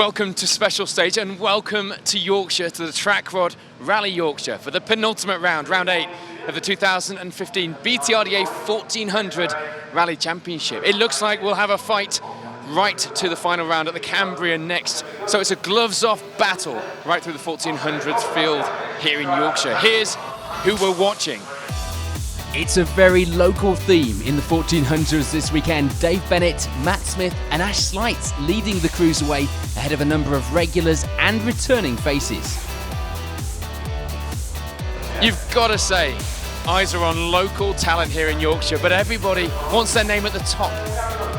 Welcome to Special Stage and welcome to Yorkshire, to the Trackrod Rally Yorkshire for the penultimate round, round 8 of the 2015 BTRDA 1400 Rally Championship. It looks like we'll have a fight right to the final round at the Cambrian next. So it's a gloves-off battle right through the 1400s field here in Yorkshire. Here's who we're watching. It's a very local theme in the 1400s this weekend. Dave Bennett, Matt Smith and Ash Slights leading the cruiserweight ahead of a number of regulars and returning faces. You've got to say, eyes are on local talent here in Yorkshire, but everybody wants their name at the top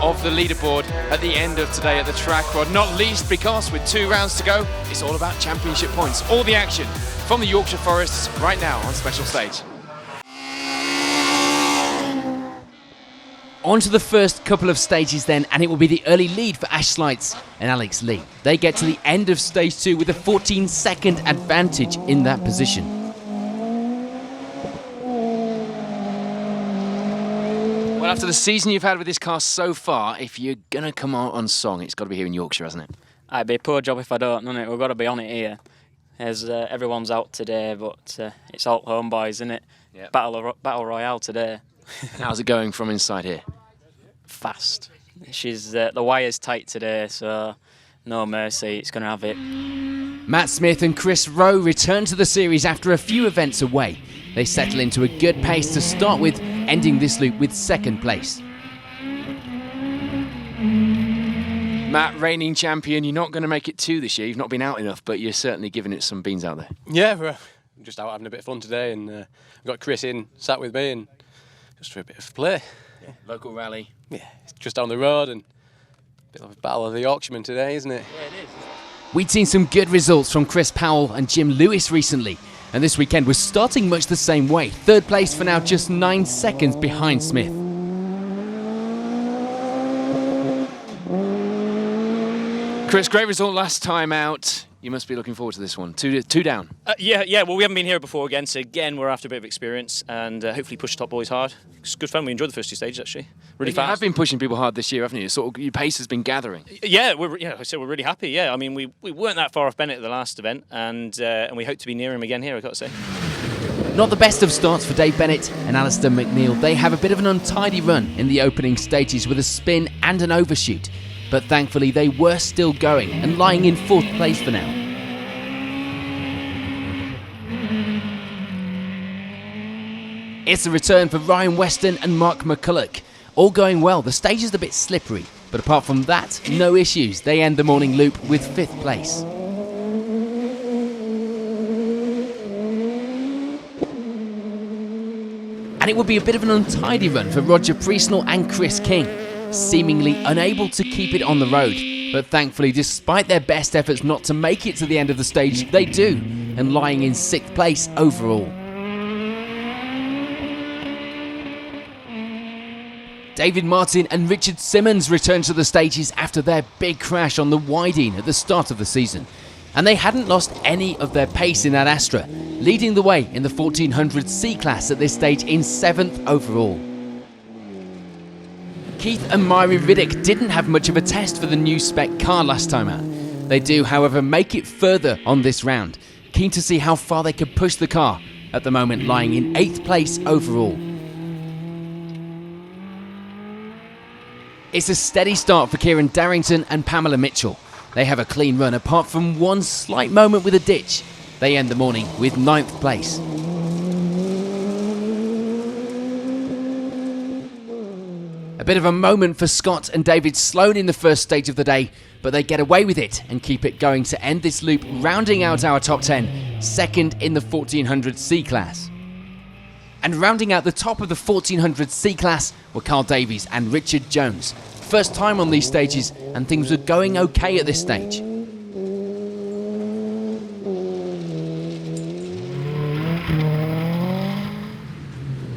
of the leaderboard at the end of today at the Trackrod, not least because with 2 rounds to go, it's all about championship points. All the action from the Yorkshire Forests right now on Special Stage. On to the first couple of stages then, and it will be the early lead for Ash Slights and Alex Lee. They get to the end of stage 2 with a 14-second advantage in that position. Well, after the season you've had with this car so far, if you're going to come out on song, it's got to be here in Yorkshire, hasn't it? It'd be a poor job if I don't, isn't it? We've got to be on it here. As everyone's out today, but it's all home boys, isn't it? Yep. Battle Royale today. How's it going from inside here? Fast. The wire's tight today, so no mercy. It's going to have it. Matt Smith and Chris Rowe return to the series after a few events away. They settle into a good pace to start with, ending this loop with 2nd place. Matt, reigning champion, you're not going to make it 2 this year. You've not been out enough, but you're certainly giving it some beans out there. Yeah, we're just out having a bit of fun today, and we've got Chris in, sat with me, and just for a bit of play. Yeah. Local rally. Yeah, it's just down the road, and a bit of a battle of the Yorkshiremen today, isn't it? Yeah, it is. We'd seen some good results from Chris Powell and Jim Lewis recently, and this weekend was starting much the same way. 3rd place for now, just 9 seconds behind Smith. Chris, great result last time out. You must be looking forward to this one. Two down. Yeah. Well, we haven't been here before again, so again we're after a bit of experience and hopefully push the top boys hard. It's good fun. We enjoyed the first 2 stages actually. Really fast. You have been pushing people hard this year, haven't you? Sort of your pace has been gathering. Yeah, I said we're really happy. Yeah, I mean we weren't that far off Bennett at the last event, and we hope to be near him again here. I've got to say. Not the best of starts for Dave Bennett and Alistair McNeil. They have a bit of an untidy run in the opening stages with a spin and an overshoot, but thankfully they were still going and lying in 4th place for now. It's a return for Ryan Weston and Mark McCulloch. All going well. The stage is a bit slippery, but apart from that, no issues. They end the morning loop with 5th place. And it would be a bit of an untidy run for Roger Priestnall and Chris King, seemingly unable to keep it on the road. But thankfully, despite their best efforts not to make it to the end of the stage, they do, and lying in 6th place overall. David Martin and Richard Simmons return to the stages after their big crash on the Wydene at the start of the season. And they hadn't lost any of their pace in that Astra, leading the way in the 1400 C-Class at this stage in 7th overall. Keith and Myri Riddick didn't have much of a test for the new spec car last time out. They do, however, make it further on this round. Keen to see how far they could push the car, at the moment lying in 8th place overall. It's a steady start for Kieran Darrington and Pamela Mitchell. They have a clean run apart from one slight moment with a ditch. They end the morning with 9th place. A bit of a moment for Scott and David Sloan in the first stage of the day, but they get away with it and keep it going to end this loop, rounding out our top 10, 2nd in the 1400 C-Class. And rounding out the top of the 1400 C-Class were Carl Davies and Richard Jones. First time on these stages, and things were going okay at this stage.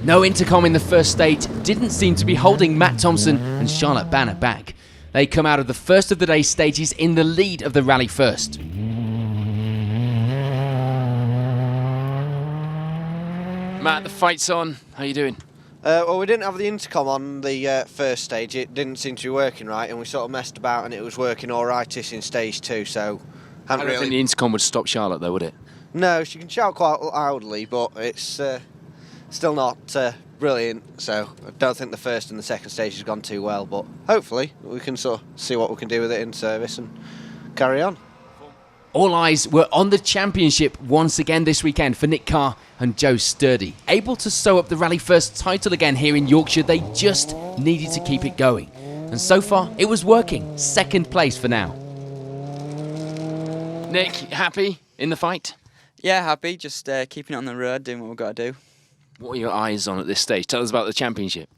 No intercom in the first stage didn't seem to be holding Matt Thompson and Charlotte Banner back. They come out of the first of the day's stages in the lead of the rally first. Matt, the fight's on. How you doing? Well, we didn't have the intercom on the first stage. It didn't seem to be working right, and we sort of messed about, and it was working all rightish in stage 2. So, I don't think the intercom would stop Charlotte, though, would it? No, she can shout quite loudly, but it's still not brilliant. So, I don't think the first and the second stage has gone too well. But hopefully, we can sort of see what we can do with it in service and carry on. All eyes were on the championship once again this weekend for Nick Carr and Joe Sturdy. Able to sew up the Rally First title again here in Yorkshire, they just needed to keep it going. And so far, it was working. Second place for now. Nick, happy in the fight? Yeah, happy. Just keeping it on the road, doing what we've got to do. What are your eyes on at this stage? Tell us about the championship.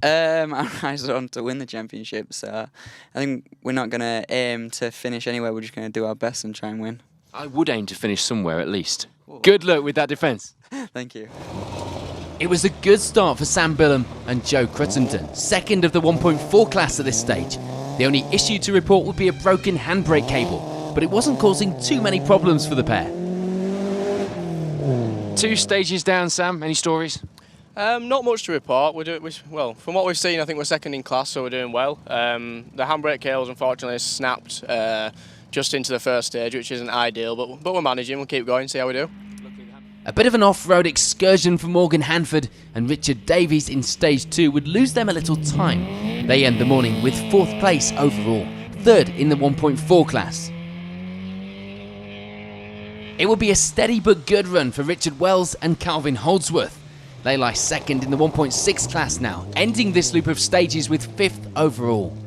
Our eyes are on to win the championship, so I think we're not going to aim to finish anywhere. We're just going to do our best and try and win. I would aim to finish somewhere at least. Good luck with that defence. Thank you. It was a good start for Sam Billam and Joe Cruttenden, second of the 1.4 class at this stage. The only issue to report would be a broken handbrake cable, but it wasn't causing too many problems for the pair. 2 stages down, Sam. Any stories? Not much to report. Well, from what we've seen, I think we're second in class, so we're doing well. The handbrake cables, unfortunately, snapped just into the first stage, which isn't ideal, but we're managing. We'll keep going, see how we do. A bit of an off-road excursion for Morgan Hanford and Richard Davies in stage 2 would lose them a little time. They end the morning with 4th place overall, 3rd in the 1.4 class. It will be a steady but good run for Richard Wells and Calvin Holdsworth. They lie 2nd in the 1.6 class now, ending this loop of stages with 5th overall.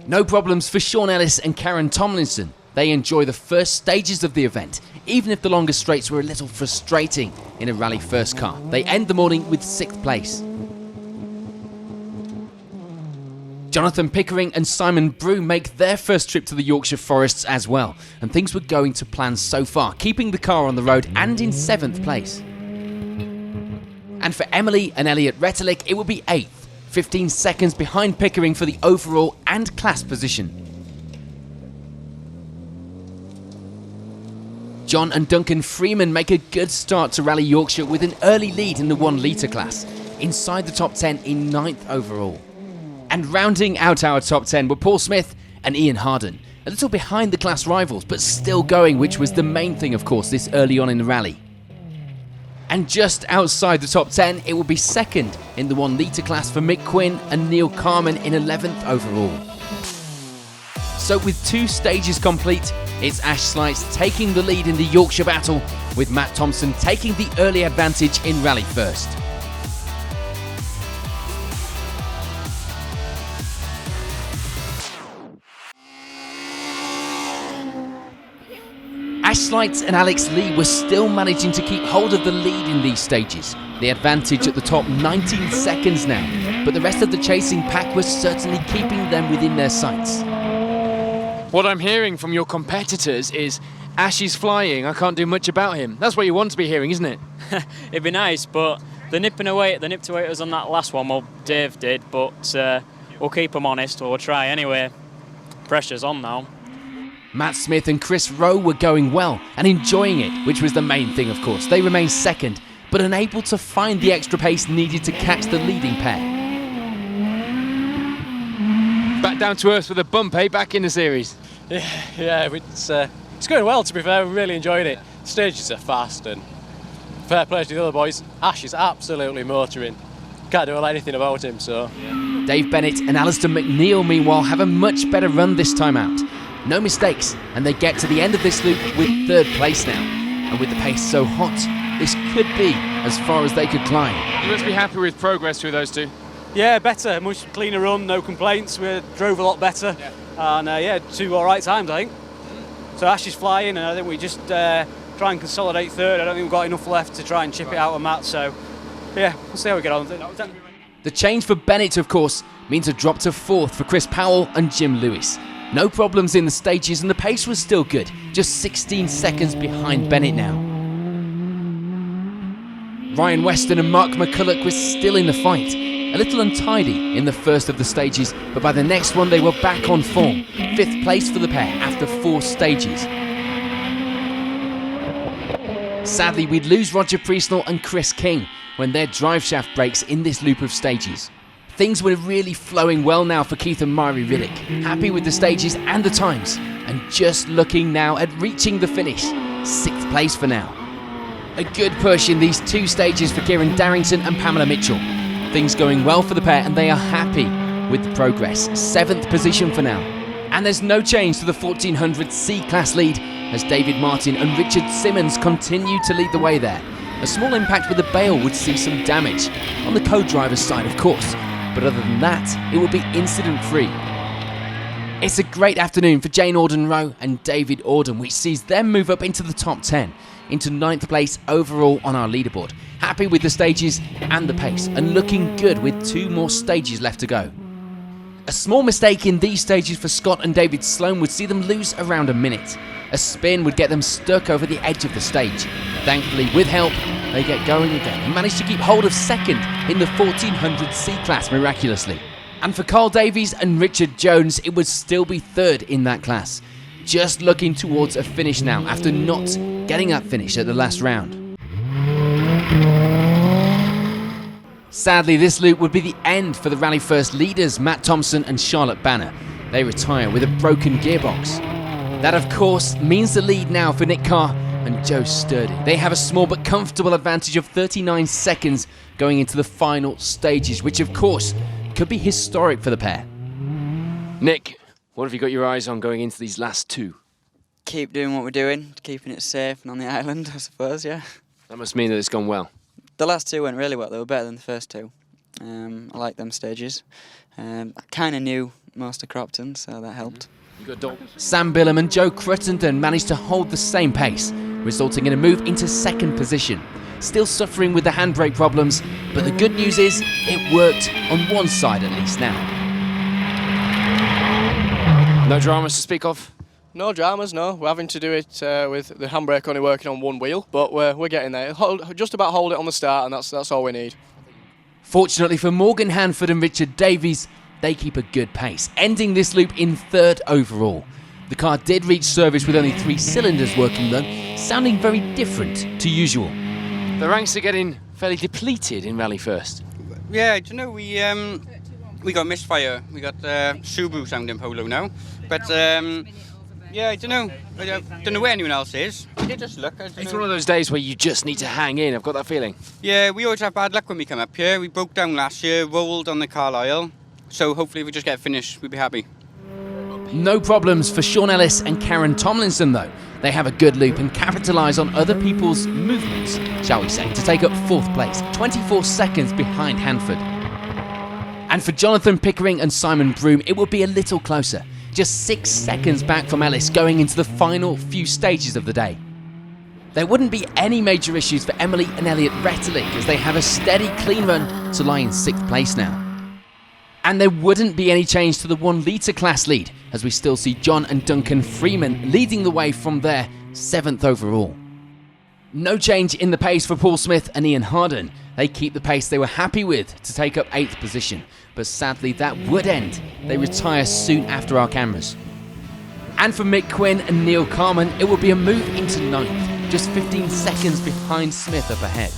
No problems for Sean Ellis and Karen Tomlinson. They enjoy the first stages of the event, even if the longer straights were a little frustrating in a Rally First car. They end the morning with 6th place. Jonathan Pickering and Simon Brew make their first trip to the Yorkshire Forests as well, and things were going to plan so far, keeping the car on the road and in 7th place. And for Emily and Elliot Rettelick, it will be 8th, 15 seconds behind Pickering for the overall and class position. John and Duncan Freeman make a good start to Rally Yorkshire with an early lead in the 1 litre class, inside the top 10 in 9th overall. And rounding out our top 10 were Paul Smith and Ian Harden, a little behind the class rivals, but still going, which was the main thing, of course, this early on in the rally. And just outside the top 10, it will be 2nd in the 1 litre class for Mick Quinn and Neil Carman in 11th overall. So with 2 stages complete, it's Ash Slights taking the lead in the Yorkshire battle, with Matt Thompson taking the early advantage in Rally First. Ash Slights and Alex Lee were still managing to keep hold of the lead in these stages. The advantage at the top 19 seconds now, but the rest of the chasing pack was certainly keeping them within their sights. What I'm hearing from your competitors is Ash is flying, I can't do much about him. That's what you want to be hearing, isn't it? It'd be nice, but they nipped away at us on that last one, well, Dave did, but we'll keep them honest, or we'll try anyway. Pressure's on now. Matt Smith and Chris Rowe were going well and enjoying it, which was the main thing, of course. They remained 2nd, but unable to find the extra pace needed to catch the leading pair. Back down to earth with a bump, eh? Back in the series. Yeah, it's going well, to be fair. We're really enjoying it. Stages are fast, and fair play to the other boys. Ash is absolutely motoring. Can't do anything about him, so... Dave Bennett and Alistair McNeil, meanwhile, have a much better run this time out. No mistakes, and they get to the end of this loop with 3rd place now. And with the pace so hot, this could be as far as they could climb. You must be happy with progress through those 2. Yeah, better, much cleaner run, no complaints. We drove a lot better, and 2 all right times, I think. So Ash is flying, and I think we just try and consolidate 3rd. I don't think we've got enough left to try and chip it out of Matt. So yeah, we'll see how we get on. The change for Bennett, of course, means a drop to 4th for Chris Powell and Jim Lewis. No problems in the stages, and the pace was still good, just 16 seconds behind Bennett now. Ryan Weston and Mark McCulloch were still in the fight, a little untidy in the first of the stages, but by the next one they were back on form. 5th place for the pair after 4 stages. Sadly, we'd lose Roger Priestnall and Chris King when their drive shaft breaks in this loop of stages. Things were really flowing well now for Keith and Mari Riddick, happy with the stages and the times, and just looking now at reaching the finish, 6th place for now. A good push in these 2 stages for Kieran Darrington and Pamela Mitchell. Things going well for the pair and they are happy with the progress, 7th position for now. And there's no change to the 1400 C-Class lead as David Martin and Richard Simmons continue to lead the way there. A small impact with the bale would see some damage, on the co-driver's side of course, but other than that, it will be incident-free. It's a great afternoon for Jane Auden-Rowe and David Auden, which sees them move up into the top 10, into 9th place overall on our leaderboard. Happy with the stages and the pace, and looking good with 2 more stages left to go. A small mistake in these stages for Scott and David Sloan would see them lose around a minute. A spin would get them stuck over the edge of the stage. Thankfully, with help, they get going again and manage to keep hold of 2nd in the 1400 C-Class miraculously. And for Carl Davies and Richard Jones, it would still be 3rd in that class. Just looking towards a finish now after not getting that finish at the last round. Sadly, this loop would be the end for the Rally First leaders Matt Thompson and Charlotte Banner. They retire with a broken gearbox. That of course means the lead now for Nick Carr and Joe Sturdy. They have a small but comfortable advantage of 39 seconds going into the final stages, which of course could be historic for the pair. Nick, what have you got your eyes on going into these last 2? Keep doing what we're doing, keeping it safe and on the island, I suppose, yeah. That must mean that it's gone well. The last 2 went really well. They were better than the first 2. I like them stages. I kind of knew most of Cropton, so that helped. Sam Billam and Joe Cruttenden managed to hold the same pace, resulting in a move into 2nd position. Still suffering with the handbrake problems, but the good news is it worked on one side at least now. No dramas to speak of? No dramas, no. We're having to do it with the handbrake only working on one wheel, but we're getting there. Just about hold it on the start, and that's all we need. Fortunately for Morgan Hanford and Richard Davies, they keep a good pace, ending this loop in 3rd overall. The car did reach service with only 3 cylinders working though, sounding very different to usual. The ranks are getting fairly depleted in Rally First. Yeah, I don't know, we got misfire. We got Subaru sounding polo now, but yeah, I don't know. I don't know where anyone else is. They just look. It's one of those days where you just need to hang in. I've got that feeling. Yeah, we always have bad luck when we come up here. We broke down last year, rolled on the Carlisle. So hopefully if we just get finished, we'll be happy. No problems for Sean Ellis and Karen Tomlinson though. They have a good loop and capitalise on other people's movements, shall we say, to take up 4th place, 24 seconds behind Hanford. And for Jonathan Pickering and Simon Broom, it will be a little closer. Just 6 seconds back from Ellis going into the final few stages of the day. There wouldn't be any major issues for Emily and Elliot Rettelig as they have a steady clean run to lie in 6th place now. And there wouldn't be any change to the 1 litre class lead as we still see John and Duncan Freeman leading the way from there, 7th overall. No change in the pace for Paul Smith and Ian Harden. They keep the pace they were happy with to take up 8th position, but sadly that would end. They retire soon after our cameras. And for Mick Quinn and Neil Carman, it will be a move into 9th, just 15 seconds behind Smith up ahead.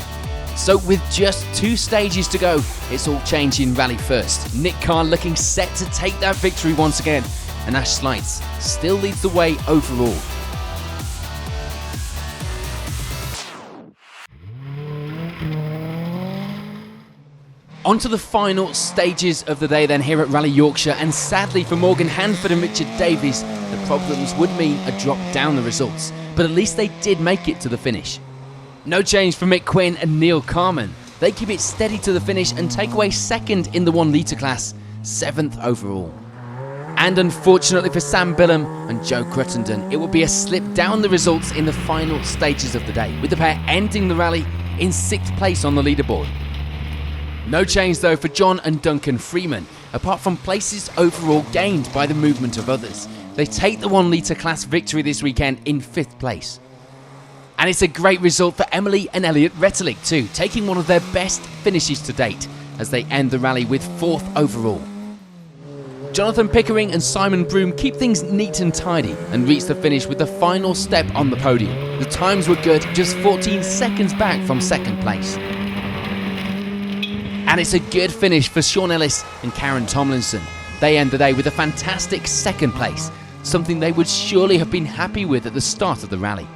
So with just 2 stages to go, it's all changing Rally First. Nick Carr looking set to take that victory once again, and Ash Slights still leads the way overall. On to the final stages of the day then here at Rally Yorkshire, and sadly for Morgan Hanford and Richard Davies, the problems would mean a drop down the results, but at least they did make it to the finish. No change for Mick Quinn and Neil Carman. They keep it steady to the finish and take away 2nd in the 1 litre class, 7th overall. And unfortunately for Sam Billam and Joe Cruttenden, it will be a slip down the results in the final stages of the day, with the pair ending the rally in 6th place on the leaderboard. No change though for John and Duncan Freeman, apart from places overall gained by the movement of others. They take the 1 litre class victory this weekend in 5th place. And it's a great result for Emily and Elliot Rettelig too, taking one of their best finishes to date as they end the rally with 4th overall. Jonathan Pickering and Simon Broom keep things neat and tidy and reach the finish with the final step on the podium. The times were good, just 14 seconds back from second place. And it's a good finish for Sean Ellis and Karen Tomlinson. They end the day with a fantastic second place, something they would surely have been happy with at the start of the rally.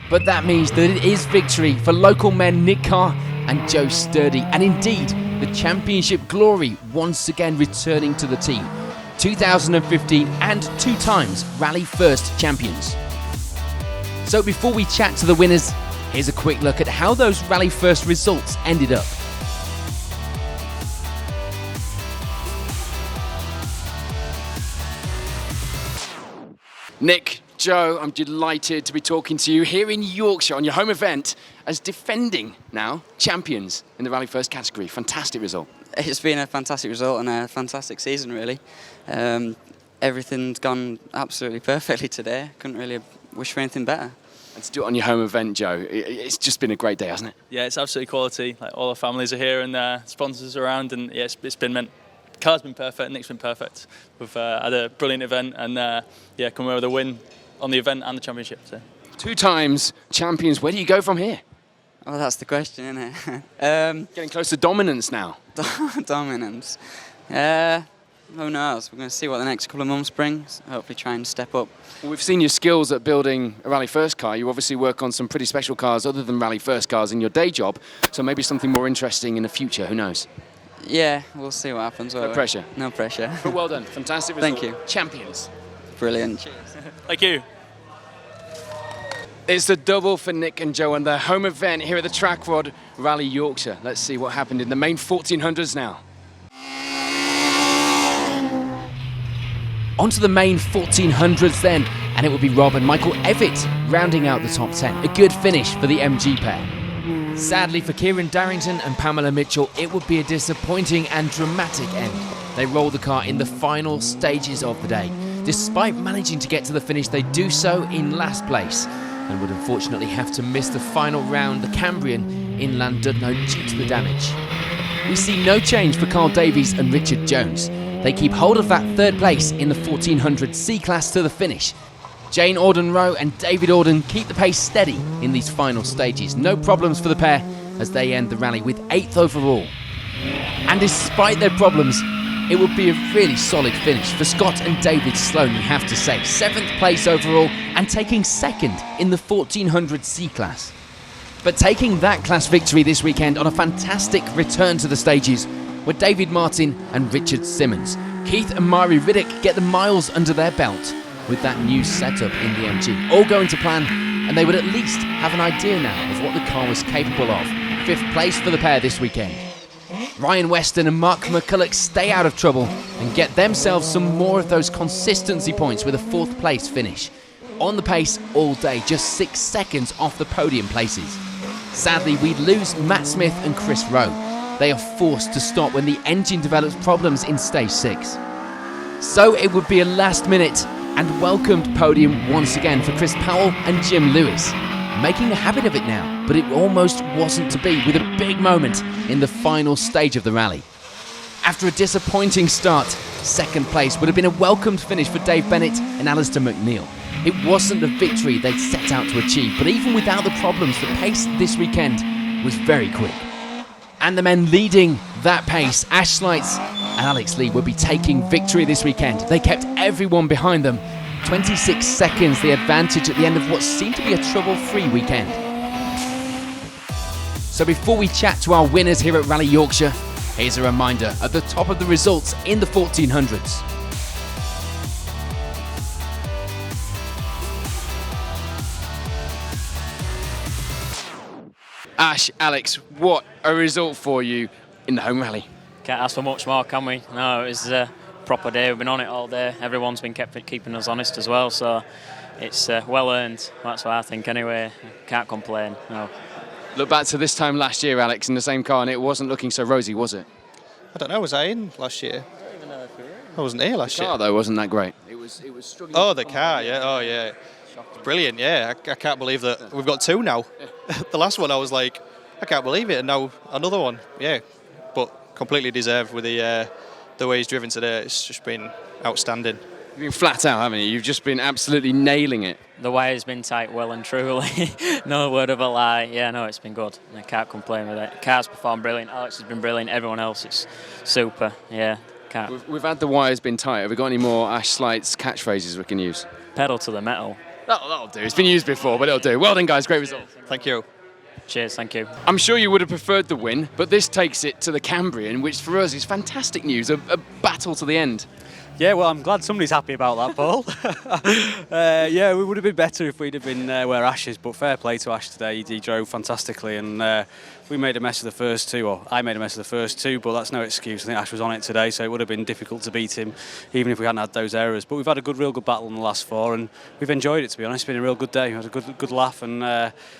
But that means that it is victory for local men Nick Carr and Joe Sturdy, and indeed the championship glory once again returning to the team. 2015 and 2 times Rally First champions. So before we chat to the winners, here's a quick look at how those Rally First results ended up. Nick, Joe, I'm delighted to be talking to you here in Yorkshire on your home event as defending now champions in the Rally First category. Fantastic result. It's been a fantastic result and a fantastic season, really. Everything's gone absolutely perfectly today. Couldn't really wish for anything better. And to do it on your home event, Joe, it's just been a great day, hasn't it? Yeah, it's absolutely quality. Like, all our families are here and sponsors are around, and yeah, it's been meant. Car's been perfect, Nick's been perfect. We've had a brilliant event and yeah, come away with a win on the event and the championship. So. 2 times champions. Where do you go from here? Well, that's the question, isn't it? Getting close to dominance now. Dominance. Who knows? We're going to see what the next couple of months brings. Hopefully try and step up. Well, we've seen your skills at building a Rally First car. You obviously work on some pretty special cars other than Rally First cars in your day job. So maybe something more interesting in the future. Who knows? Yeah, we'll see what happens. No pressure. No pressure. But well done. Fantastic result. Thank you. Champions. Brilliant. Cheers. Thank you. It's the double for Nick and Joe and their home event here at the Trackrod Rally Yorkshire. Let's see what happened in the main 1400s now. On to the main 1400s then, and it will be Rob and Michael Evitt rounding out the top 10. A good finish for the MG pair. Sadly for Kieran Darrington and Pamela Mitchell, it would be a disappointing and dramatic end. They roll the car in the final stages of the day. Despite managing to get to the finish, they do so in last place and would unfortunately have to miss the final round, the Cambrian, in Llandudno due to the damage. We see no change for Carl Davies and Richard Jones. They keep hold of that third place in the 1400 C-Class to the finish. Jane Auden-Rowe and David Auden keep the pace steady in these final stages. No problems for the pair as they end the rally with 8th overall. And despite their problems, it would be a really solid finish for Scott and David Sloan, we have to say. 7th place overall and taking 2nd in the 1400 C-Class. But taking that class victory this weekend on a fantastic return to the stages were David Martin and Richard Simmons. Keith and Mari Riddick get the miles under their belt with that new setup in the MG. All going to plan, and they would at least have an idea now of what the car was capable of. 5th place for the pair this weekend. Ryan Weston and Mark McCulloch stay out of trouble and get themselves some more of those consistency points with a 4th place finish. On the pace all day, just 6 seconds off the podium places. Sadly, we'd lose Matt Smith and Chris Rowe. They are forced to stop when the engine develops problems in stage 6. So it would be a last minute and welcomed podium once again for Chris Powell and Jim Lewis. Making a habit of it now, but it almost wasn't to be, with a big moment in the final stage of the rally. After a disappointing start, 2nd place would have been a welcomed finish for Dave Bennett and Alistair McNeil. It wasn't the victory they'd set out to achieve, but even without the problems, the pace this weekend was very quick. And the men leading that pace, Ash Slights and Alex Lee, will be taking victory this weekend. They kept everyone behind them. 26 seconds the advantage at the end of what seemed to be a trouble-free weekend. So before we chat to our winners here at Rally Yorkshire, here's a reminder at the top of the results in the 1400s. Ash, Alex, what a result for you in the home rally. Can't ask for much more, can we? No, it was a proper day. We've been on it all day. Everyone's been keeping us honest as well, so it's well earned. That's what I think anyway. Can't complain, no. Look back to this time last year, Alex, in the same car, and it wasn't looking so rosy, was it? I don't know, was I in last year? I wasn't here last year. The car, though, wasn't that great. It was struggling. Oh, the car, yeah. Oh, yeah. Brilliant, yeah. I can't believe that we've got 2 now. The last one, I was like, I can't believe it, and now another one, yeah. But completely deserved with the the way he's driven today, it's just been outstanding. You've been flat out, haven't you? You've just been absolutely nailing it. The wire's been tight, well and truly. No word of a lie. Yeah, no, it's been good. I can't complain with it. Car's performed brilliant. Alex has been brilliant. Everyone else, it's super. Yeah, can't. We've had the wires been tight. Have we got any more Ash Slight's catchphrases we can use? Pedal to the metal. That'll do. It's been used before, but it'll do. Well done, guys. Great result. Thank you. Cheers, thank you. I'm sure you would have preferred the win, but this takes it to the Cambrian, which for us is fantastic news. A battle to the end. Yeah, well, I'm glad somebody's happy about that, Paul. Yeah, we would have been better if we'd have been where Ash is, but fair play to Ash today. He drove fantastically, and we made a mess of the first two, or I made a mess of the first two, but that's no excuse. I think Ash was on it today, so it would have been difficult to beat him, even if we hadn't had those errors. But we've had a real good battle in the last four, and we've enjoyed it, to be honest. It's been a real good day. We had a good laugh, and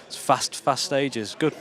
it's fast stages. Good.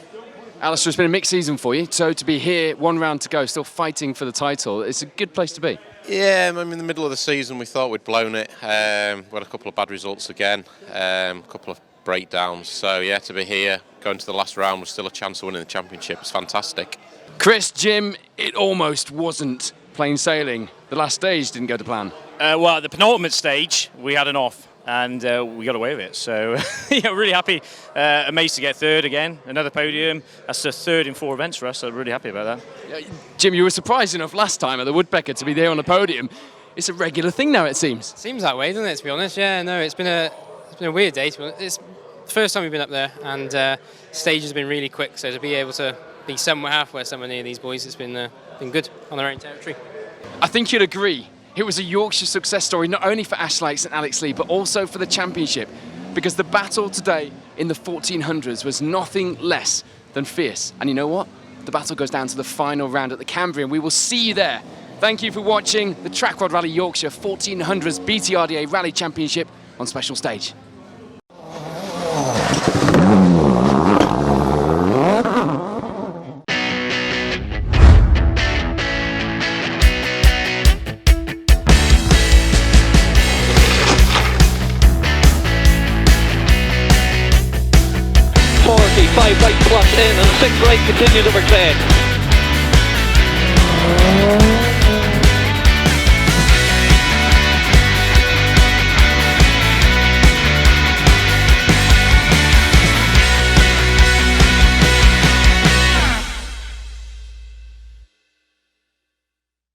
Alistair, it's been a mixed season for you, so to be here, one round to go, still fighting for the title, it's a good place to be. Yeah, I'm in the middle of the season. We thought we'd blown it. We had a couple of bad results again, a couple of breakdowns. So yeah, to be here, going to the last round with still a chance of winning the championship is fantastic. Chris, Jim, it almost wasn't plain sailing. The last stage didn't go to plan. Well, at the penultimate stage, we had an off. And we got away with it. So, yeah, really happy. Amazed to get third again, another podium. That's the third in 4 events for us, so really happy about that. Jim, you were surprised enough last time at the Woodpecker to be there on the podium. It's a regular thing now, it seems. Seems that way, doesn't it, to be honest? Yeah, no, it's been a weird day. It's the first time we've been up there, and stage has been really quick, so to be able to be somewhere halfway, somewhere near these boys, it's been good on their own territory. I think you'd agree. It was a Yorkshire success story, not only for Ash Slikes and Alex Lee, but also for the championship, because the battle today in the 1400s was nothing less than fierce. And you know what? The battle goes down to the final round at the Cambrian. We will see you there. Thank you for watching the Trackrod Rally Yorkshire 1400s BTRDA Rally Championship on Special Stage. 5 right plus in and 6 right continues over clear.